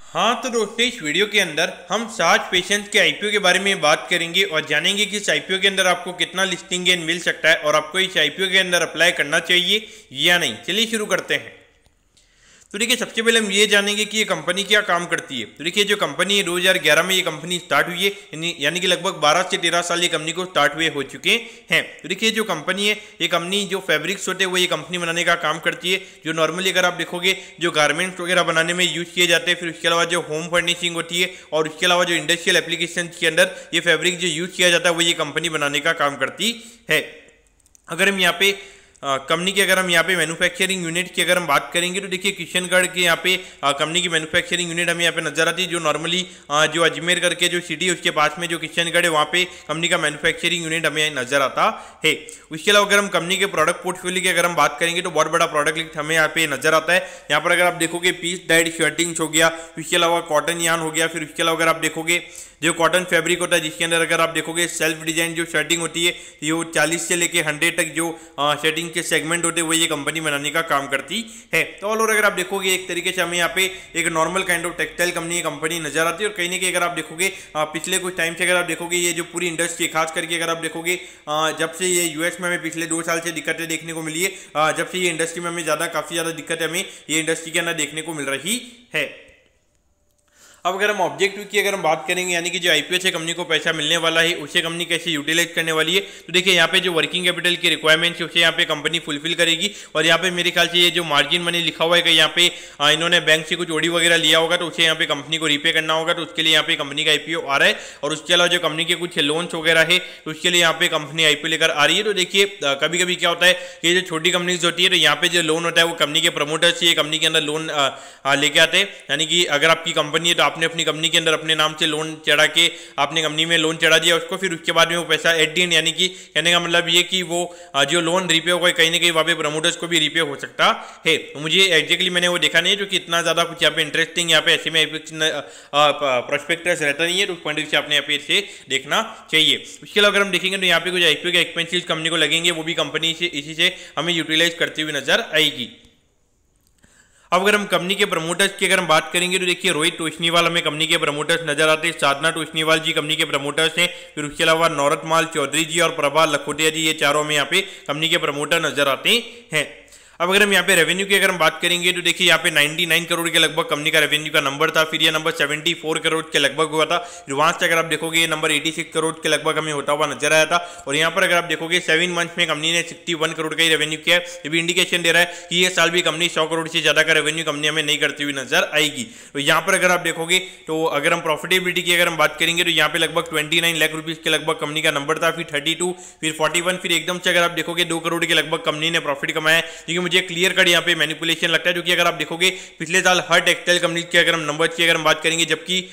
हाँ तो दोस्तों, इस वीडियो के अंदर हम साज पेशेंस के आईपीओ के बारे में बात करेंगे और जानेंगे कि इस आईपीओ के अंदर आपको कितना लिस्टिंग गेन मिल सकता है और आपको इस आईपीओ के अंदर अप्लाई करना चाहिए या नहीं। चलिए शुरू करते हैं। तो देखिए, सबसे पहले हम ये जानेंगे कि ये कंपनी क्या काम करती है। तो देखिए, जो कंपनी है 2011 में ये कंपनी स्टार्ट हुई है, यानी कि लगभग 12 से 13 साल ये कंपनी को स्टार्ट हुए हो चुके हैं। तो देखिए, जो कंपनी है ये कंपनी जो फैब्रिक्स होते हैं वो ये कंपनी बनाने का काम करती है। जो नॉर्मली अगर आप देखोगे जो गारमेंट्स वगैरह बनाने में यूज किए जाते हैं, फिर उसके अलावा जो होम फर्निशिंग होती है और उसके अलावा जो इंडस्ट्रियल एप्लीकेशन के अंदर ये फैब्रिक जो यूज किया जाता है वो ये कंपनी बनाने का काम करती है। अगर हम यहाँ पे कंपनी की अगर हम यहाँ पे मैन्युफैक्चरिंग यूनिट की अगर हम बात करेंगे तो देखिए, किशनगढ़ के यहाँ पे कंपनी की मैन्युफैक्चरिंग यूनिट हमें यहाँ पे नजर आती है। जो नॉर्मली जो अजमेर करके जो सिटी है उसके पास में जो किशनगढ़ है वहाँ पे कंपनी का मैन्युफैक्चरिंग यूनिट हमें नजर आता है। उसके अलावा अगर हम कंपनी के प्रोडक्ट पोर्टफोलियो की अगर हम बात करेंगे तो बहुत बड़ा प्रोडक्ट लिस्ट हमें यहाँ पे नजर आता है। यहाँ पर अगर आप देखोगे पीस डाइड शर्टिंग्स हो गया, उसके अलावा कॉटन यान हो गया, फिर उसके अलावा अगर आप देखोगे जो कॉटन फैब्रिक होता है जिसके अंदर अगर आप देखोगे सेल्फ डिजाइन जो शर्टिंग होती है, ये 40 से लेके 100 तक जो शर्टिंग के सेगमेंट होते हैं वो ये कंपनी बनाने का काम करती है। तो ऑल ओवर अगर आप देखोगे एक तरीके से हमें यहाँ पे एक normal kind of textile company नजर आती है। और कहीं ना कहीं अगर आप देखोगे पिछले कुछ टाइम से अगर आप देखोगे ये जो पूरी इंडस्ट्री खास करके अगर आप देखोगे जब से ये यूएस में हमें पिछले 2 साल से दिक्कतें देखने को मिली है, जब से ये इंडस्ट्री में हमें काफी ज्यादा दिक्कतें हमें ये इंडस्ट्री के अंदर देखने को मिल रही है। अब अगर हम ऑब्जेक्टिव की अगर हम बात करेंगे, यानी कि जो आईपीओ से कंपनी को पैसा मिलने वाला है उसे कंपनी कैसे यूटिलाइज करने वाली है, तो देखिए यहाँ पे जो वर्किंग कैपिटल की रिक्वायरमेंट्स है उसे यहाँ पे कंपनी फुलफिल करेगी। और यहाँ पे मेरे ख्याल से ये जो मार्जिन मनी लिखा हुआ है कि यहाँ पे इन्होंने बैंक से कुछ ओडी वगैरह लिया होगा तो उसे यहाँ पे कंपनी को रीपे करना होगा, तो उसके लिए यहाँ पे कंपनी का आईपीओ आ रहा है। और उसके अलावा जो कंपनी के कुछ लोन्स वगैरह है तो उसके लिए यहाँ पे कंपनी आईपीओ लेकर आ रही है। तो देखिए, कभी कभी क्या होता है कि जो छोटी कंपनीज होती है तो यहाँ पे जो लोन होता है वो कंपनी के प्रमोटर्स से कंपनी के अंदर लोन लेके आते हैं। यानी कि अगर आपकी कंपनी है तो आपने अपनी कंपनी के अंदर अपने नाम से लोन चढ़ा के आपने कंपनी में लोन चढ़ा दिया उसको, फिर उसके बाद में वो पैसा एट दी एंड, यानी कि कहने का मतलब ये कि वो जो लोन रिपे होगा कहीं ना कहीं वहाँ पे प्रमोटर्स को भी रिपे हो सकता है। तो मुझे एग्जैक्टली मैंने वो देखा नहीं है, जो कि इतना ज्यादा कुछ यहाँ पे इंटरेस्टिंग यहाँ पे ऐसे में प्रोस्पेक्टस रहता नहीं है, तो उस पॉइंट से आपने यहाँ पे से देखना चाहिए। उसके अलावा अगर हम देखेंगे तो यहाँ पे कुछ आईपीओ के एक्सपेंसिस कंपनी को लगेंगे, वो भी कंपनी से इसी से हमें यूटिलाइज करती हुई नजर आएगी। अब अगर हम कंपनी के प्रमोटर्स की अगर हम बात करेंगे तो देखिए, रोहित टोशनीवाल हमें कंपनी के प्रमोटर्स नजर आते हैं, साधना टोशनीवाल जी कंपनी के प्रमोटर्स हैं, फिर उसके अलावा नौरतमाल चौधरी जी और प्रभा लखोटिया जी, ये चारों में यहाँ पे कंपनी के प्रमोटर नजर आते हैं। अब अगर हम यहाँ पे रेवेन्यू की अगर हम बात करेंगे तो देखिए, यहाँ पे 99 करोड़ के लगभग कंपनी का रेवेन्यू का नंबर था, फिर ये नंबर 74 करोड़ के लगभग हुआ था। फिर वहां से अगर आप देखोगे ये नंबर 86 करोड़ के लगभग हमें होता हुआ नजर आया था। और यहाँ पर अगर आप देखोगे 7 मंथ्स में कंपनी ने 61 करोड़ का ही रेवेन्यू किया है। ये भी इंडिकेशन दे रहा है कि ये साल भी कंपनी 100 करोड़ से ज्यादा का रेवेन्यू कंपनी हमें नहीं करती हुई नजर आएगी। तो यहाँ पर अगर आप देखोगे तो अगर हम प्रॉफिटेबिलिटी की अगर हम बात करेंगे तो यहाँ पे लगभग 29 लाख रुपीज के लगभग कंपनी का नंबर था, फिर 32, फिर 41, फिर एकदम से अगर आप देखोगे 2 करोड़ के लगभग कंपनी ने प्रॉफिट कमाया। क्योंकि मुझे क्लियर कट यहाँ पे मैनिपुलेशन लगता है, जो कि अगर आप देखोगे पिछले साल हर टेक्सटाइल कंपनी के अगर हम नंबर की अगर हम बात करेंगे, जबकि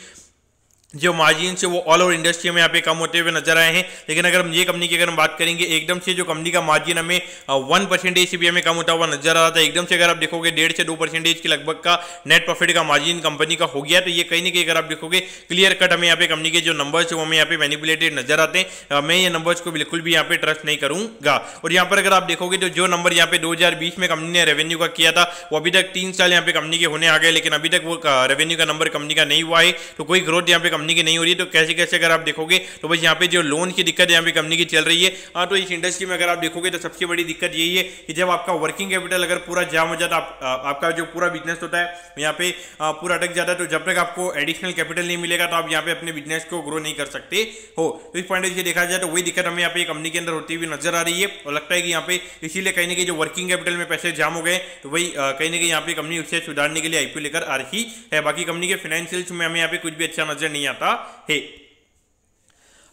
जो मार्जिन से वो ऑल ओवर इंडस्ट्री में यहाँ पे कम होते हुए नजर आए हैं। लेकिन अगर हम ये कंपनी की अगर हम बात करेंगे, एकदम से जो कंपनी का मार्जिन हमें 1% से भी हमें कम होता हुआ नजर आ रहा था। एकदम से अगर आप देखोगे 1.5 से 2% के लगभग का नेट प्रॉफिट का मार्जिन कंपनी का हो गया। तो ये कहीं ना कहीं अगर आप देखोगे क्लियर कट हमें यहाँ पे कंपनी के जो नंबर्स है वो हमें यहाँ पे मैनिपुलेटेड नजर आते हैं। मैं ये नंबर्स को बिल्कुल भी यहाँ पे ट्रस्ट नहीं करूंगा। और यहाँ पर अगर आप देखोगे तो जो नंबर यहाँ पे 2020 में कंपनी ने रेवेन्यू का किया था वो अभी तक 3 साल यहाँ पे कंपनी के होने आ गए, लेकिन अभी तक वो रेवेन्यू का नंबर कंपनी का नहीं हुआ है। तो कोई ग्रोथ यहाँ पे कंपनी की नहीं हो रही है। तो कैसे अगर आप देखोगे तो बस यहाँ पे जो लोन की दिक्कत यहाँ पे कंपनी की चल रही है। तो इस इंडस्ट्री में अगर आप देखोगे तो सबसे बड़ी दिक्कत यही है कि जब आपका वर्किंग कैपिटल अगर पूरा जाम हो जाता है, आपका जो पूरा बिजनेस होता है यहाँ पे पूरा अटक जाता है, तो जब तक आपको एडिशनल कैपिटल नहीं मिलेगा तो आप यहाँ पे अपने बिजनेस को ग्रो नहीं कर सकते हो। तो इस पॉइंट से देखा जाए तो वही दिक्कत हमें यहाँ पे कंपनी के अंदर होती हुई नजर आ रही है। और लगता है कि यहाँ पे इसीलिए कहीं ना कहीं जो वर्किंग कैपिटल में पैसे जाम हो गए, तो वही कहीं ना कहीं यहाँ पे कंपनी उसे सुधारने के लिए आईपीओ लेकर आ रही है। बाकी कंपनी के फाइनेंशियल्स में हमें यहाँ पे कुछ भी अच्छा नजर नहीं आता है।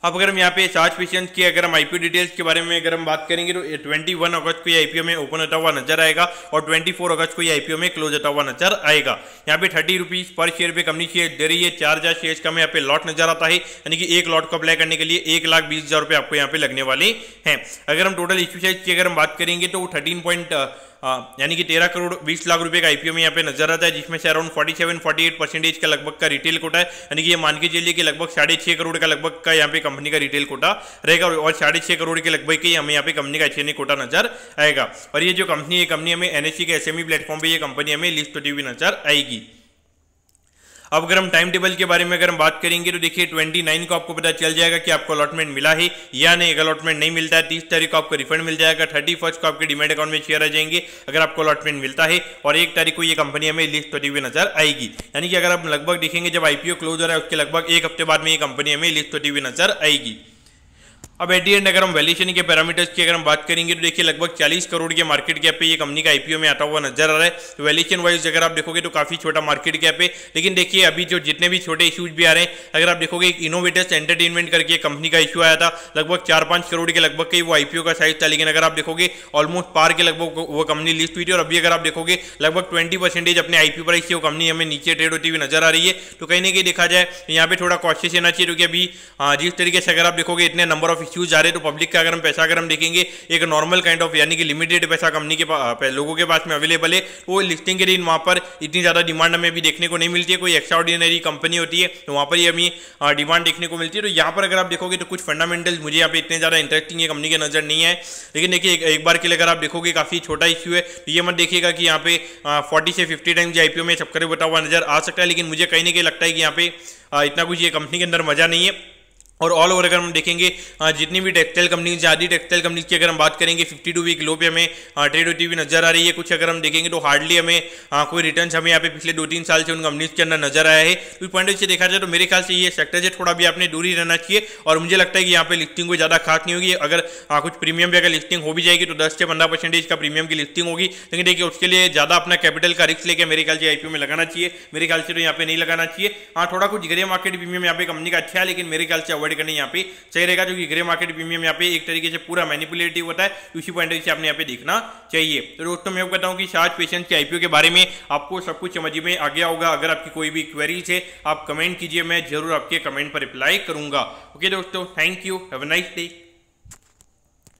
अब अगर हम यहाँ पे साज पेशेंस की अगर हम आईपीओ डिटेल्स के बारे में अगर हम बात करेंगे तो 21 अगस्त को ये आईपीओ में ओपन होता हुआ नजर आएगा और 24 अगस्त को ये आईपीओ में क्लोज होता हुआ नजर आएगा। यहाँ पे 30 रुपीज पर शेयर पे कंपनी शेयर दे रही है। 4000 शेयर्स का हमें यहाँ पे लॉट नजर आता है, यानी कि एक लॉट को अप्लाई करने के लिए 1,20,000 रुपये आपको यहाँ पे लगने वाले हैं। अगर हम टोटल इश्यू साइज की अगर हम बात करेंगे तो 13 यानी कि 13 करोड़ 20 लाख रुपए का आईपीओ में यहाँ पे नजर आता है, जिसमें से अराउंड 47-48% का लगभग का रिटेल कोटा है। यानी कि ये मान के चलिए कि लगभग 6.5 करोड़ का लगभग का यहाँ पे कंपनी का रिटेल कोटा रहेगा और 6.5 करोड़ के लगभग के हमें यहाँ पे कंपनी का एचएनए कोटा नजर आएगा। और ये जो कंपनी है, कंपनी हमें एनएससी के एसएमई प्लेटफॉर्म पे ये कंपनी हमें लिस्ट होती हुई नजर आएगी। अब अगर हम टाइम टेबल के बारे में अगर हम बात करेंगे तो देखिए 29 को आपको पता चल जाएगा कि आपको अलॉटमेंट मिला है या नहीं। अगर अलॉटमेंट नहीं मिलता है 30 तारीख को आपको रिफंड मिल जाएगा, 31 को आपके डीमैट अकाउंट में शेयर आ जाएंगे अगर आपको अलॉटमेंट मिलता है, और 1 तारीख को ये कंपनी हमें लिस्ट होती हुई नजर आएगी। यानी कि अगर आप लगभग देखेंगे जब आईपीओ क्लोज हो रहा है उसके लगभग 1 हफ्ते बाद में ये कंपनी हमें लिस्ट होती हुई नजर आएगी। अब एट दी एंड अगर हम वैल्यूएशन के पैरामीटर्स की अगर हम बात करेंगे तो देखिए लगभग 40 करोड़ के मार्केट कैप पे ये कंपनी का आईपीओ में आता हुआ नजर आ रहा है। तो वैल्यूएशन वाइज अगर आप देखोगे तो काफी छोटा मार्केट कैप है, लेकिन देखिए अभी जो जितने भी छोटे इश्यूज भी आ रहे हैं, अगर आप देखोगे एक इनोवेटर्स एंटरटेनमेंट करके कंपनी का इशू आया था, लगभग 4-5 करोड़ के लगभग कई वो आईपीओ का साइज था, लेकिन अगर आप देखोगे ऑलमोस्ट पार के लगभग वो कंपनी लिस्ट हुई थी, और अभी अगर आप देखोगे लगभग 20% अपने आईपीओ प्राइस से वो कंपनी हमें नीचे ट्रेड होती हुई नजर आ रही है। तो कहीं ना कहीं देखा जाए यहाँ पे थोड़ा कॉशियस रहना चाहिए, क्योंकि अभी जिस तरीके से अगर आप देखोगे इतने नंबर ऑफ इश्यूज आ रहे हैं तो पब्लिक का अगर हम पैसा अगर हम देखेंगे एक नॉर्मल काइंड ऑफ यानी कि लिमिटेड पैसा कंपनी के लोगों के पास में अवेलेबल है, वो लिस्टिंग के दिन वहां पर इतनी ज्यादा डिमांड हमें भी देखने को नहीं मिलती है। कोई एक्स्ट्राऑर्डिनरी कंपनी होती है तो वहां पर ही हमें डिमांड देखने को मिलती है। तो यहाँ पर अगर आप देखोगे तो कुछ फंडामेंटल्स मुझे यहाँ पे इतने ज्यादा इंटरेस्टिंग कंपनी के नजर नहीं है, लेकिन देखिए एक बार के लिए अगर आप देखोगे काफी छोटा इश्यू है, तो ये मत देखिएगा कि यहाँ पे 40 से 50 टाइम्स आईपीओ में चक्कर बता हुआ नजर आ सकता है, लेकिन मुझे कहीं ना कहीं लगता है कि यहाँ पे इतना कुछ ये कंपनी के अंदर मजा नहीं है। और ऑल ओवर अगर हम देखेंगे जितनी भी टेक्सटाइल कंपनीज आदि टेक्सटाइल कंपनीज की अगर हम बात करेंगे 52 वीक लो पे हमें ट्रेड होती हुई नजर आ रही है। कुछ अगर हम देखेंगे तो हार्डली हमें कोई रिटर्न्स हमें यहाँ पे पिछले 2-3 साल से उन कंपनीज के अंदर नजर आया है। तो इस पॉइंट से देखा जाए तो मेरे ख्याल से ये सेक्टर से थोड़ा भी आपने दूरी रहना चाहिए, और मुझे लगता है कि यहाँ पे लिस्टिंग कोई ज्यादा खास नहीं होगी। अगर कुछ प्रीमियम पे अगर लिस्टिंग हो भी जाएगी तो 10 से 15% का प्रीमियम की लिस्टिंग होगी, लेकिन देखिए उसके लिए ज्यादा अपना कैपिटल का रिस्क लेके मेरे ख्याल से आईपीओ में लगाना चाहिए। मेरे ख्याल से तो यहाँ पे नहीं लगाना चाहिए। हाँ, थोड़ा कुछ ग्रे मार्केट प्रीमियम यहाँ पे कंपनी का अच्छा है, लेकिन मेरे ख्याल से अवॉइड करना यहाँ पे सही रहेगा, क्योंकि ग्रे मार्केट प्रीमियम यहाँ पे एक तरीके से पूरा मैनिपुलेटिव होता है। उसी पॉइंट से आपने यहाँ पे देखना चाहिए। तो दोस्तों मैं बताऊं कि शार्ट पेशेंस के आईपीओ के बारे में आपको सब कुछ समझ में आ गया होगा। अगर आपकी कोई भी क्वेरीज है आप कमेंट कीजिए, मैं जरूर आपके कमेंट पर रिप्लाई करूंगा। ओके दोस्तों, thank you, have a nice day.